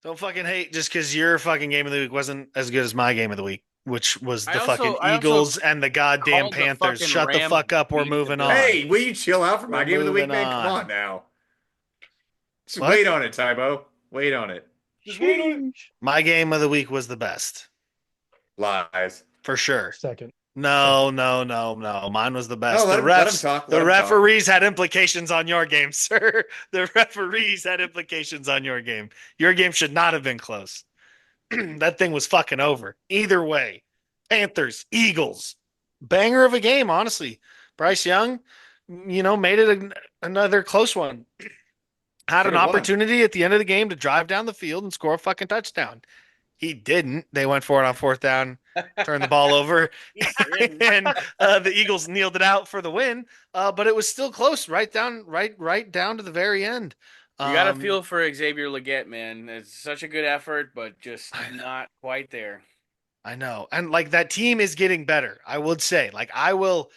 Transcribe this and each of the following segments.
Don't fucking hate just because your fucking game of the week wasn't as good as my game of the week, which was I the fucking also I also Eagles and the goddamn called the Panthers. fucking Shut the Rams fuck up. We're beating the moving Bills. on. Hey, will you chill out for We're my game of the week, moving man? Come on. on now. Just What? wait on it, Tybo. Wait on it. Just wait on it. Sheesh. My game of the week was the best, Lies. for sure. Second. No, Second. no, no, no. Mine was the No, best. let him talk. The Let him talk. referees had implications on your game, sir. The referees had implications on your game. Your game should not have been close. That thing was fucking over. Either way, Panthers, Eagles, banger of a game, honestly. Bryce Young, made it another close one. Had Should an have won. opportunity at the end of the game to drive down the field and score a fucking touchdown. He didn't. They went for it on fourth down, turned the ball over, He didn't. and the Eagles kneeled it out for the win. But it was still close, right down to the very end. You got to Um, feel for Xavier Leggett, man. It's such a good effort, but just I know. not quite there. I know. And like that team is getting better. I would say. Like I will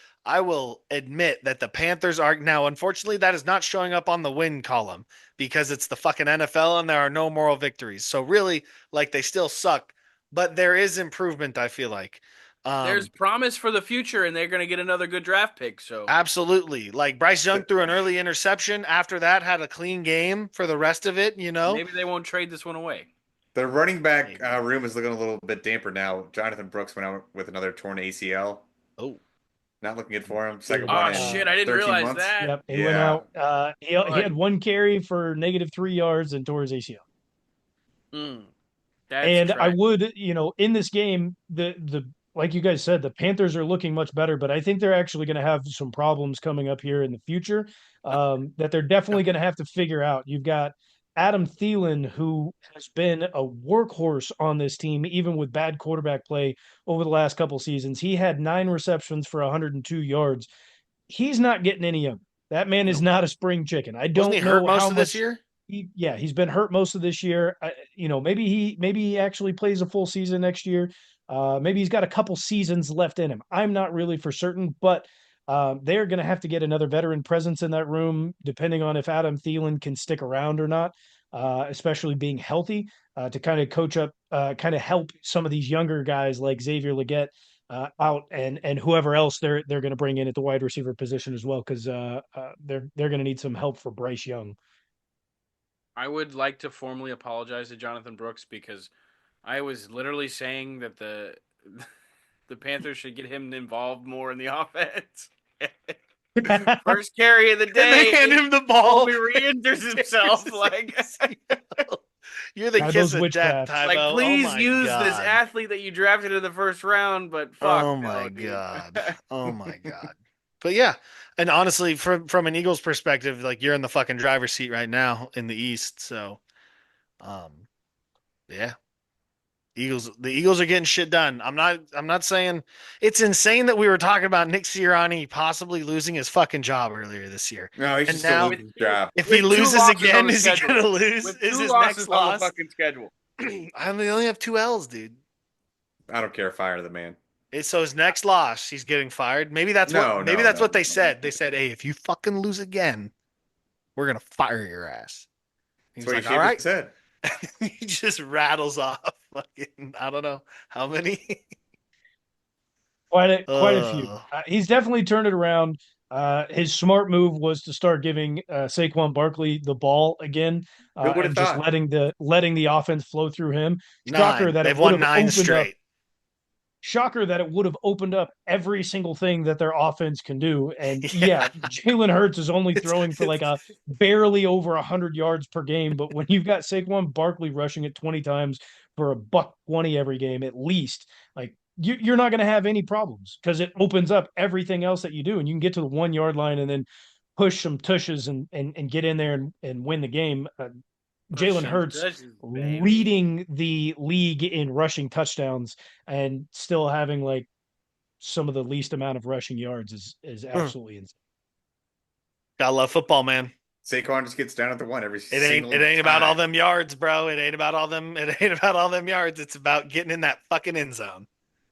admit that the Panthers are now unfortunately that is not showing up on the win column because it's the fucking NFL and there are no moral victories. So really like they still suck, but there is improvement I feel like. There's Um promise for the future, and they're going to get another good draft pick. So absolutely. Like Bryce Young threw an early interception, after that had a clean game for the rest of it. maybe they won't trade this one away. The running back Maybe. room is looking a little bit damper now. Jonathan Brooks went out with another torn ACL. Oh. Not looking good for him. Second one Oh in shit! I didn't 13 realize months. that. Yep. He went Yeah. out. He had one carry for -3 yards and tore his ACL. Mm, that's And I trash. would, in this game, the like you guys said, the Panthers are looking much better, but I think they're actually going to have some problems coming up here in the future that they're definitely going to have to figure out. You've got Adam Thielen, who has been a workhorse on this team, even with bad quarterback play over the last couple seasons. He had 9 receptions for 102 yards. He's not getting any younger. That man is No. not a spring chicken. I Wasn't he don't hurt know most how of this much year? he's been hurt most of this year. Maybe he actually plays a full season next year. Maybe he's got a couple seasons left in him. I'm not really for certain, but they're going to have to get another veteran presence in that room, depending on if Adam Thielen can stick around or not. Especially being healthy to kind of coach up, kind of help some of these younger guys like Xavier Leggett out and whoever else they're going to bring in at the wide receiver position as well because they're going to need some help for Bryce Young. I would like to formally apologize to Jonathan Brooks because I was literally saying that the Panthers should get him involved more in the offense. First carry of the And they day, hand him the ball. Colby re-injures himself. You're the Guy kiss those of death, witchcrafts. Tybo. Like, Oh please my use this god. athlete that you drafted in the first round, but fuck Oh no, my dude. god. Oh my god. But yeah, and honestly, from an Eagles perspective, like you're in the fucking driver's seat right now in the East. So, um, yeah, the Eagles are getting shit done. I'm not saying it's insane that we were talking about Nick Sirianni possibly losing his fucking job earlier this year, No, he should and still now lose with his two, job. if he with two loses losses on again, the is he schedule. gonna lose? With Is two his next losses on the loss? fucking schedule. I mean, they only have two L's, dude. I don't care. Fire the man. So his next loss, he's getting fired. Maybe that's what No, maybe no, that's no, what they no. said. They said, "Hey, if you fucking lose again, we're gonna fire your ass." That's He's what like, "All Schaefer right." said. He just rattles off fucking I don't know how many. Quite a few. uh, He's definitely turned it around. His smart move was to start giving Saquon Barkley the ball again Who would have and just thought? letting the offense flow through him. Shocker nine. that it They've would won have nine opened up straight. shocker that it would have opened up every single thing that their offense can do. And yeah, Jalen Hurts is only It's throwing for it's like a barely over 100 yards per game. But when you've got Saquon Barkley rushing it 20 times for a buck 20 every game, at least, like you're not going to have any problems because it opens up everything else that you do. And you can get to the 1 yard line and then push some tushes and get in there and win the game. Jalen Russian Hurts touches, baby. leading the league in rushing touchdowns and still having like some of the least amount of rushing yards is absolutely insane. Gotta love football, man. Saquon just gets down at the one every It ain't single it ain't about all time. them yards, bro. It ain't about all them. It ain't about all them yards. It's about getting in that fucking end zone.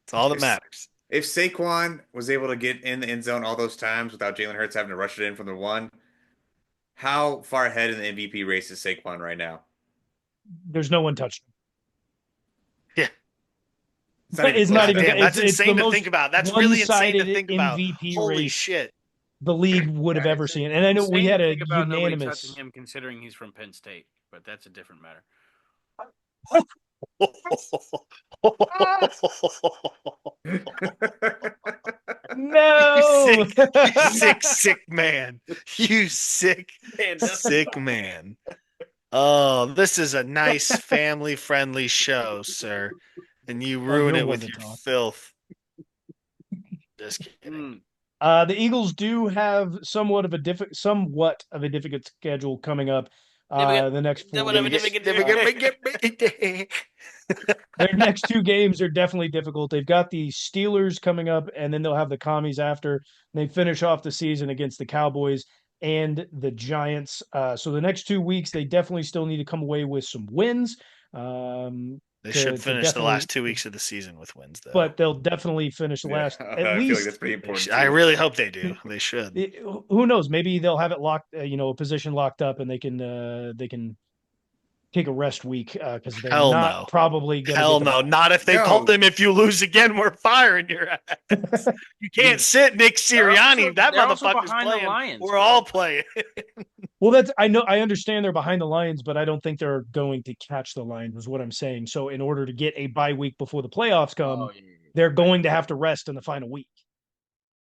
It's all that If matters. if Saquon was able to get in the end zone all those times without Jalen Hurts having to rush it in from the one, how far ahead in the MVP race is Saquon right now? there's no one touching him. It's not It's even not close. even. Damn, that's it's the insane to most think about. That's really insane to one-sided think about. MVP Holy race shit. the league would have Yeah, ever it's seen. And I know we Insane had to a think about nobody unanimous. touching him, considering he's from Penn State, but that's a different matter. No. Sick man. You sick man. Oh, this is a nice family-friendly show, sir, and you ruin you're it one with to your talk. filth. Just kidding. Mm. The Eagles do have somewhat of a difficult schedule coming up. The next 4 weeks. Their next 2 games are definitely difficult. They've got the Steelers coming up, and then they'll have the Commies after. They finish off the season against the Cowboys and the Giants. So the next 2 weeks, they definitely still need to come away with some wins. They to should finish the definitely- last 2 weeks of the season with wins, though. But they'll definitely finish the Yeah, last I at feel like least. that's pretty important. I too. really hope they do. They should. Who knows? Maybe they'll have it locked, a position locked up, and they can take a rest week because they're Hell not no. probably going to. Hell no, not if they No. told them if you lose again, we're firing your ass. You can't sit Nick Sirianni. That they're also motherfucker's behind the playing. Lions, We're bro. all playing. Well, I understand they're behind the Lions, but I don't think they're going to catch the Lions. Is what I'm saying. So in order to get a bye week before the playoffs come, Oh, yeah. they're going to have to rest in the final week.